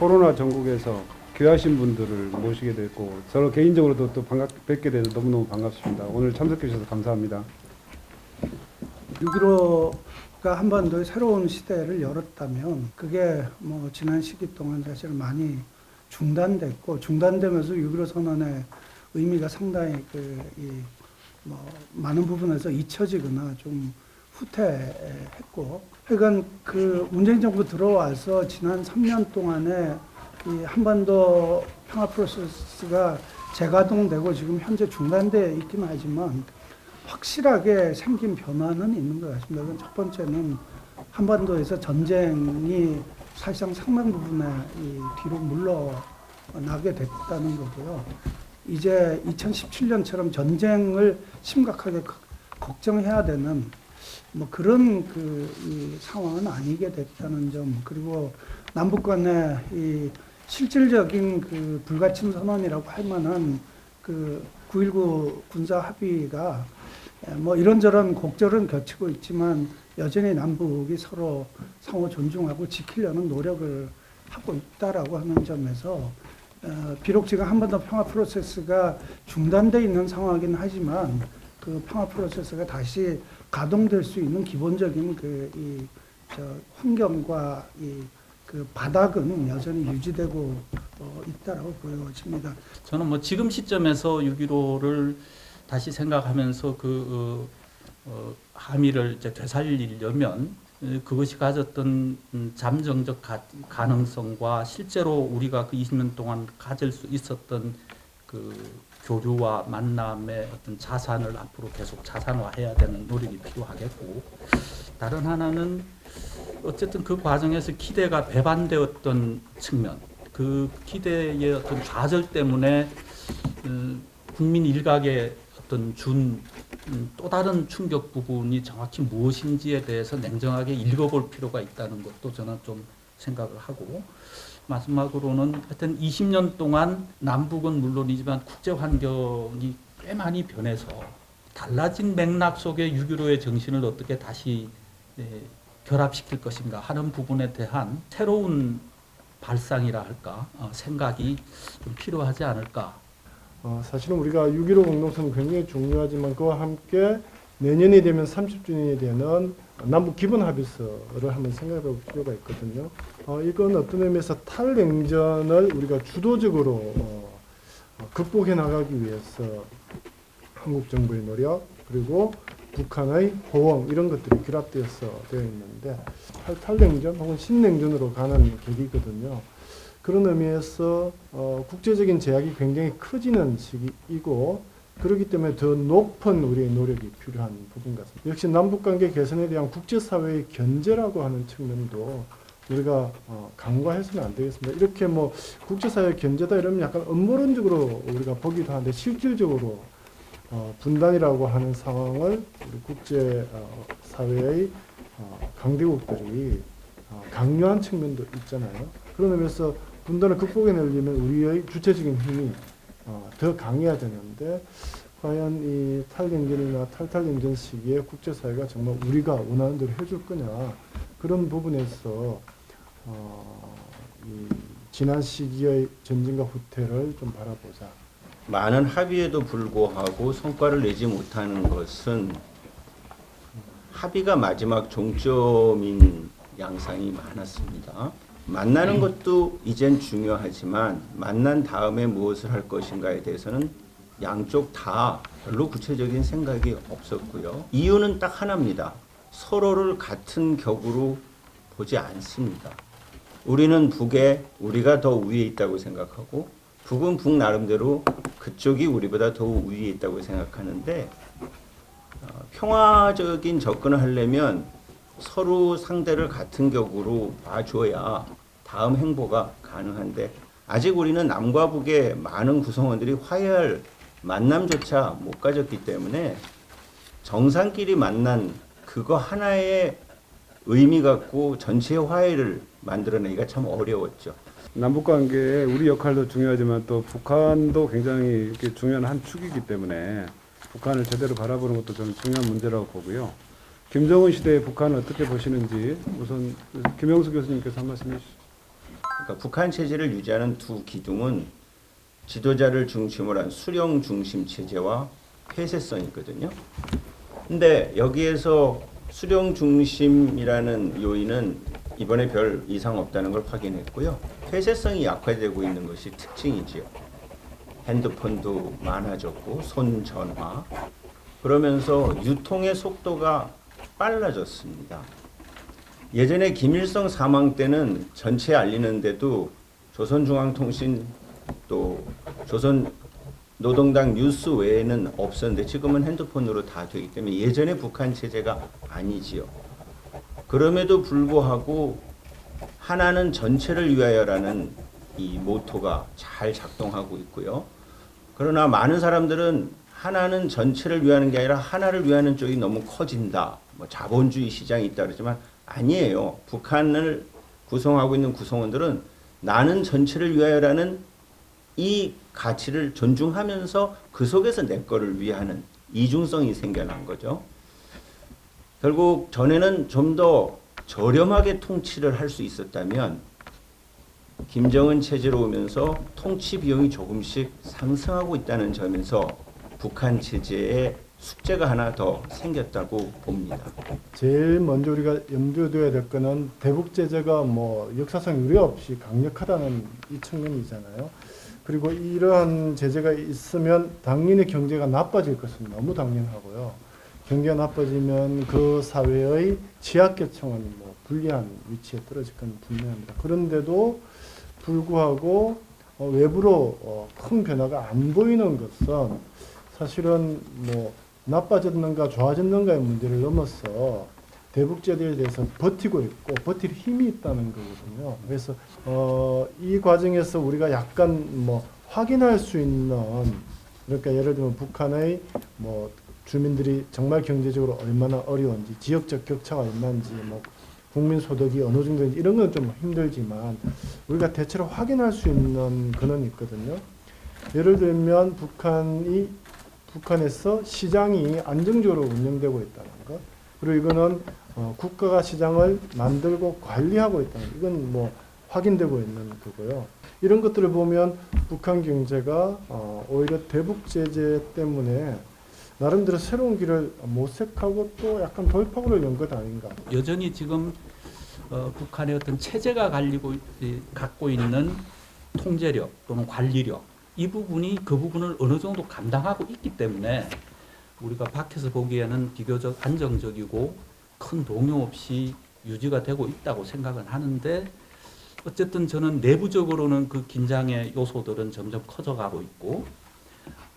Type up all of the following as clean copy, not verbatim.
코로나 전국에서 귀하신 분들을 모시게 됐고 서로 개인적으로도 또 뵙게 돼서 너무너무 반갑습니다. 오늘 참석해 주셔서 감사합니다. 6.15가 한반도의 새로운 시대를 열었다면 그게 뭐 지난 시기 동안 사실 많이 중단됐고 중단되면서 6.15 선언의 의미가 상당히 많은 부분에서 잊혀지거나 좀 후퇴했고 하여간 그 문재인 정부 들어와서 지난 3년 동안에 이 한반도 평화 프로세스가 재가동되고 지금 현재 중단되어 있긴 하지만 확실하게 생긴 변화는 있는 것 같습니다. 그건 첫 번째는 한반도에서 전쟁이 사실상 상당 부분에 뒤로 물러나게 됐다는 거고요. 이제 2017년처럼 전쟁을 심각하게 걱정해야 되는 뭐 그런 이 상황은 아니게 됐다는 점, 그리고 남북 간의 이 실질적인 그 불가침 선언이라고 할 만한 그 9.19 군사 합의가 뭐 이런저런 곡절은 겹치고 있지만 여전히 남북이 서로 상호 존중하고 지키려는 노력을 하고 있다라고 하는 점에서 비록 지금 한반도 평화 프로세스가 중단돼 있는 상황이긴 하지만 그 평화 프로세스가 다시 가동될 수 있는 기본적인 환경과 그 바닥은 여전히 유지되고 있다라고 보여집니다. 저는 뭐 지금 시점에서 6.15를 다시 생각하면서 함의를 이제 되살리려면 그것이 가졌던 잠정적 가능성과 실제로 우리가 그 20년 동안 가질 수 있었던 그 교류와 만남의 어떤 자산을 앞으로 계속 자산화해야 되는 노력이 필요하겠고, 다른 하나는 어쨌든 그 과정에서 기대가 배반되었던 측면, 그 기대의 어떤 좌절 때문에 국민 일각에 어떤 또 다른 충격 부분이 정확히 무엇인지에 대해서 냉정하게 읽어볼 필요가 있다는 것도 저는 좀 생각을 하고, 마지막으로는 하여튼 20년 동안 남북은 물론이지만 국제 환경이 꽤 많이 변해서 달라진 맥락 속에 6.15의 정신을 어떻게 다시 결합시킬 것인가 하는 부분에 대한 새로운 발상이라 할까, 생각이 좀 필요하지 않을까. 사실은 우리가 6.15 공동선언 굉장히 중요하지만 그와 함께 내년이 되면 30주년이 되는 남북 기본 합의서를 한번 생각해 볼 필요가 있거든요. 이건 어떤 의미에서 탈냉전을 우리가 주도적으로 극복해 나가기 위해서 한국 정부의 노력, 그리고 북한의 호응, 이런 것들이 결합되어서 되어 있는데 탈냉전 혹은 신냉전으로 가는 계기거든요. 그런 의미에서 국제적인 제약이 굉장히 커지는 시기이고, 그렇기 때문에 더 높은 우리의 노력이 필요한 부분 같습니다. 역시 남북관계 개선에 대한 국제사회의 견제라고 하는 측면도 우리가 간과해서는 안 되겠습니다. 이렇게 뭐 국제사회 견제다 이러면 약간 음모론적으로 우리가 보기도 하는데, 실질적으로 분단이라고 하는 상황을 우리 국제사회의 강대국들이 강요한 측면도 있잖아요. 그런 의미에서 분단을 극복해내려면 우리의 주체적인 힘이 더 강해야 되는데, 과연 이 탈냉전이나 탈탈냉전 시기에 국제사회가 정말 우리가 원하는 대로 해줄 거냐, 그런 부분에서 이 지난 시기의 전진과 후퇴를 좀 바라보자. 많은 합의에도 불구하고 성과를 내지 못하는 것은 합의가 마지막 종점인 양상이 많았습니다. 만나는 것도 이젠 중요하지만 만난 다음에 무엇을 할 것인가에 대해서는 양쪽 다 별로 구체적인 생각이 없었고요. 이유는 딱 하나입니다. 서로를 같은 격으로 보지 않습니다. 우리는 북에 우리가 더 위에 있다고 생각하고, 북은 북 나름대로 그쪽이 우리보다 더 위에 있다고 생각하는데, 평화적인 접근을 하려면 서로 상대를 같은 격으로 봐줘야 다음 행보가 가능한데, 아직 우리는 남과 북의 많은 구성원들이 화해할 만남조차 못 가졌기 때문에 정상끼리 만난 그거 하나의 의미 갖고 전체의 화해를 만들어내기가 참 어려웠죠. 남북관계에 우리 역할도 중요하지만 또 북한도 굉장히 이렇게 중요한 한 축이기 때문에 북한을 제대로 바라보는 것도 좀 중요한 문제라고 보고요. 김정은 시대의 북한을 어떻게 보시는지 우선 김영수 교수님께서 한 말씀 해주시죠. 그러니까 북한 체제를 유지하는 두 기둥은 지도자를 중심으로 한 수령 중심 체제와 폐쇄성이거든요. 근데 여기에서 수령 중심이라는 요인은 이번에 별 이상 없다는 걸 확인했고요. 폐쇄성이 약화되고 있는 것이 특징이지요. 핸드폰도 많아졌고 손전화, 그러면서 유통의 속도가 빨라졌습니다. 예전에 김일성 사망 때는 전체 알리는데도 조선중앙통신 또 조선노동당 뉴스 외에는 없었는데 지금은 핸드폰으로 다 되기 때문에 예전의 북한 체제가 아니지요. 그럼에도 불구하고 하나는 전체를 위하여라는 이 모토가 잘 작동하고 있고요. 그러나 많은 사람들은 하나는 전체를 위하는 게 아니라 하나를 위하는 쪽이 너무 커진다. 뭐 자본주의 시장이 있다 그러지만 아니에요. 북한을 구성하고 있는 구성원들은 나는 전체를 위하여라는 이 가치를 존중하면서 그 속에서 내 거를 위하는 이중성이 생겨난 거죠. 결국 전에는 좀 더 저렴하게 통치를 할 수 있었다면 김정은 체제로 오면서 통치 비용이 조금씩 상승하고 있다는 점에서 북한 체제에 숙제가 하나 더 생겼다고 봅니다. 제일 먼저 우리가 염두에 둬야 될 거는 대북 제재가 뭐 역사상 유례 없이 강력하다는 이 측면이잖아요. 그리고 이러한 제재가 있으면 당연히 경제가 나빠질 것은 너무 당연하고요. 경제가 나빠지면 그 사회의 취약계층은 뭐 불리한 위치에 떨어질 건 분명합니다. 그런데도 불구하고 외부로 큰 변화가 안 보이는 것은 사실은 뭐 나빠졌는가 좋아졌는가의 문제를 넘어서 대북제재에 대해서 버티고 있고 버틸 힘이 있다는 거거든요. 그래서 이 과정에서 우리가 약간 뭐 확인할 수 있는, 그러니까 예를 들면 북한의 뭐 주민들이 정말 경제적으로 얼마나 어려운지, 지역적 격차가 얼마인지, 뭐 국민 소득이 어느 정도인지 이런 건 좀 힘들지만 우리가 대체로 확인할 수 있는 근원이 있거든요. 예를 들면 북한에서 시장이 안정적으로 운영되고 있다는 것, 그리고 이거는 국가가 시장을 만들고 관리하고 있다는 것, 이건 뭐 확인되고 있는 거고요. 이런 것들을 보면 북한 경제가 오히려 대북 제재 때문에 나름대로 새로운 길을 모색하고 또 약간 돌파구를 연 것 아닌가. 여전히 지금 북한의 어떤 체제가 갖고 있는 통제력 또는 관리력, 이 부분이 그 부분을 어느 정도 감당하고 있기 때문에 우리가 밖에서 보기에는 비교적 안정적이고 큰 동요 없이 유지가 되고 있다고 생각은 하는데, 어쨌든 저는 내부적으로는 그 긴장의 요소들은 점점 커져가고 있고,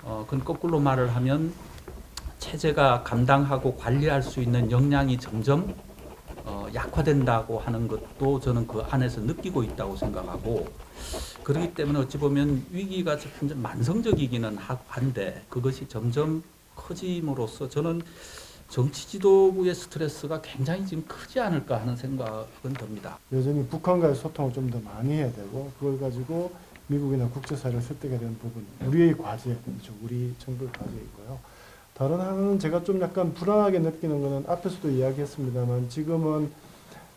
그건 거꾸로 말을 하면 체제가 감당하고 관리할 수 있는 역량이 점점 약화된다고 하는 것도 저는 그 안에서 느끼고 있다고 생각하고, 그렇기 때문에 어찌 보면 위기가 점점 만성적이기는 한데 그것이 점점 커짐으로써 저는 정치 지도부의 스트레스가 굉장히 지금 크지 않을까 하는 생각은 듭니다. 여전히 북한과의 소통을 좀 더 많이 해야 되고, 그걸 가지고 미국이나 국제사회를 설득해야 되는 부분, 우리의 과제, 그렇죠. 우리 정부의 과제이고요. 다른 하나는 제가 좀 약간 불안하게 느끼는 거는 앞에서도 이야기했습니다만 지금은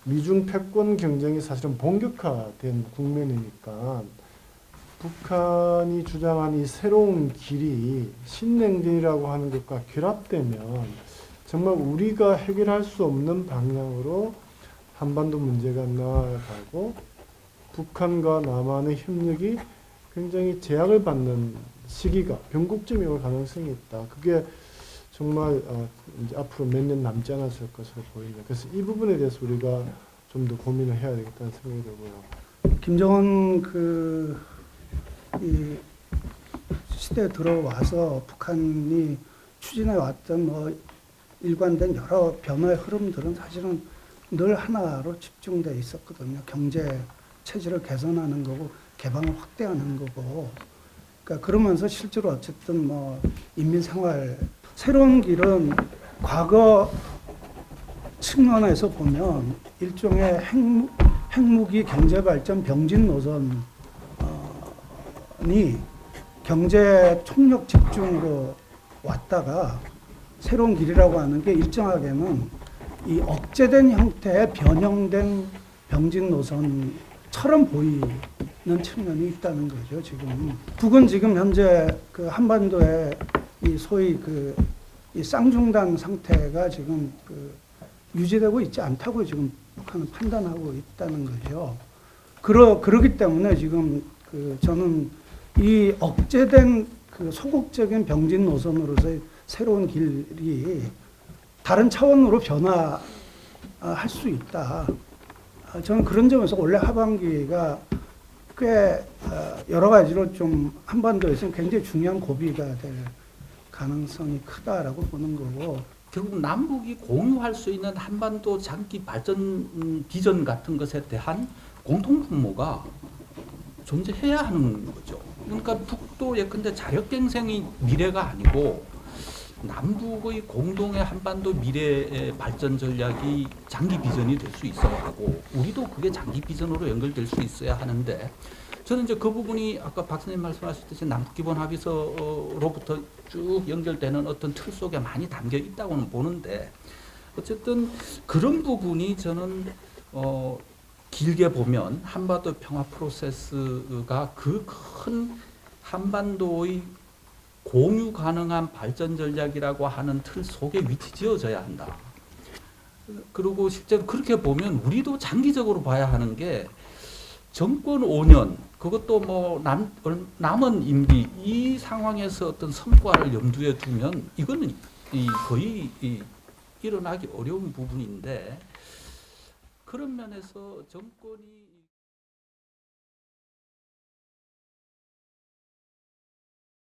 미중 패권 경쟁이 사실은 본격화된 국면이니까 북한이 주장한 이 새로운 길이 신냉전이라고 하는 것과 결합되면 정말 우리가 해결할 수 없는 방향으로 한반도 문제가 나아가고 북한과 남한의 협력이 굉장히 제약을 받는 시기가 변곡점이 올 가능성이 있다. 그게 정말 이제 앞으로 몇 년 남지 않았을 것으로 보입니다. 그래서 이 부분에 대해서 우리가 좀 더 고민을 해야 되겠다는 생각이 들고요. 김정은 이 시대에 들어와서 북한이 추진해 왔던 뭐 일관된 여러 변화의 흐름들은 사실은 늘 하나로 집중돼 있었거든요. 경제 체질을 개선하는 거고 개방을 확대하는 거고. 그러니까 그러면서 실제로 어쨌든 뭐 인민 생활 새로운 길은 과거 측면에서 보면 일종의 핵무기 경제발전 병진 노선이 경제 총력 집중으로 왔다가 새로운 길이라고 하는 게 일정하게는 이 억제된 형태의 변형된 병진 노선이 처럼 보이는 측면이 있다는 거죠. 지금 북은 지금 현재 그 한반도에 이 소위 그 이 쌍중단 상태가 지금 그 유지되고 있지 않다고 지금 북한은 판단하고 있다는 거죠. 그러기 때문에 지금 그 저는 이 억제된 그 소극적인 병진 노선으로서의 새로운 길이 다른 차원으로 변화할 수 있다. 저는 그런 점에서 원래 하반기가 꽤 여러 가지로 좀 한반도에서는 굉장히 중요한 고비가 될 가능성이 크다라고 보는 거고. 결국 남북이 공유할 수 있는 한반도 장기 발전 비전 같은 것에 대한 공통 분모가 존재해야 하는 거죠. 그러니까 북도 예컨대 자력갱생이 미래가 아니고 남북의 공동의 한반도 미래의 발전 전략이 장기 비전이 될 수 있어야 하고 우리도 그게 장기 비전으로 연결될 수 있어야 하는데 저는 이제 그 부분이 아까 박사님 말씀하셨듯이 남북기본 합의서로부터 쭉 연결되는 어떤 틀 속에 많이 담겨 있다고는 보는데 어쨌든 그런 부분이 저는 길게 보면 한반도 평화 프로세스가 그 큰 한반도의 공유 가능한 발전 전략이라고 하는 틀 속에 위치 지어져야 한다. 그리고 실제로 그렇게 보면 우리도 장기적으로 봐야 하는 게 정권 5년 그것도 뭐 남은 임기 이 상황에서 어떤 성과를 염두에 두면 이거는 거의 일어나기 어려운 부분인데 그런 면에서 정권이